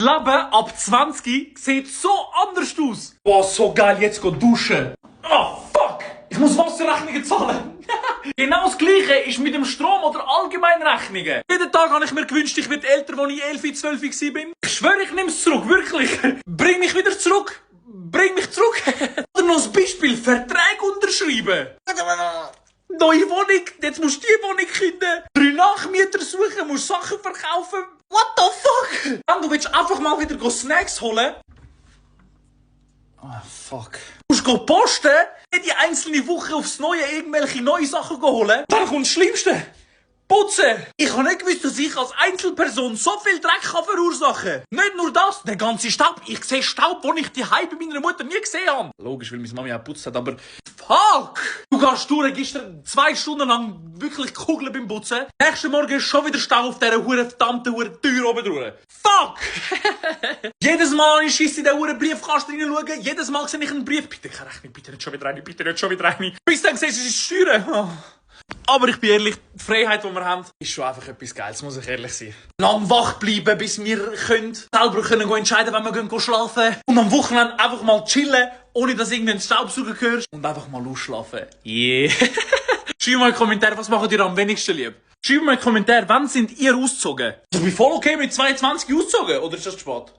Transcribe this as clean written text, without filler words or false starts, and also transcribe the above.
Leben ab 20 sieht so anders aus. Boah, so geil, jetzt go duschen. Oh, fuck! Ich muss Wasserrechnungen zahlen. Genau das Gleiche ist mit dem Strom oder Allgemeinrechnungen. Jeden Tag habe ich mir gewünscht, ich werde älter, als ich 11, 12 war. Ich schwöre, ich nehme es zurück, wirklich. Bring mich wieder zurück. Bring mich zurück. Oder noch ein Beispiel, Verträge unterschreiben. Neue Wohnung, jetzt musst du die Wohnung finden. 3 Nachmieter suchen, musst Sachen verkaufen. What the fuck? Und du willst einfach mal wieder Snacks holen. Ah, fuck. Du musst posten, jede einzelne Woche aufs Neue irgendwelche neue Sachen holen. Dann kommt das Schlimmste. Putzen! Ich habe nicht gewusst, dass ich als Einzelperson so viel Dreck verursachen kann. Nicht nur das, der ganze Staub. Ich sehe Staub, den ich die bei meiner Mutter nie gesehen habe. Logisch, weil meine Mami auch geputzt hat, aber... Fuck! Du gehst durch, gestern 2 Stunden lang wirklich Kugeln beim Putzen. Nächsten Morgen ist schon wieder Staub auf dieser verdammten Tür oben drüber. Fuck! Jedes Mal, wenn ich in diesen Briefkasten reinschaue, jedes Mal sehe ich einen Brief. Bitte keine Rechnung, bitte nicht schon wieder rein, bitte nicht schon wieder rein. Bis dann siehst du, es ist Steuern. Oh. Aber ich bin ehrlich, die Freiheit, die wir haben, ist schon einfach etwas Geiles, muss ich ehrlich sein. Lang wach bleiben, bis wir selber entscheiden, wenn wir schlafen. Und am Wochenende einfach mal chillen, ohne dass irgendein Staubsauger hörst. Und einfach mal ausschlafen. Yeah. Schreibt mal in die Kommentare, was macht ihr am wenigsten lieb? Schreibt mal in die Kommentare, wann sind ihr ausgezogen? Ich bin voll okay mit 22 ausgezogen, oder ist das zu spät?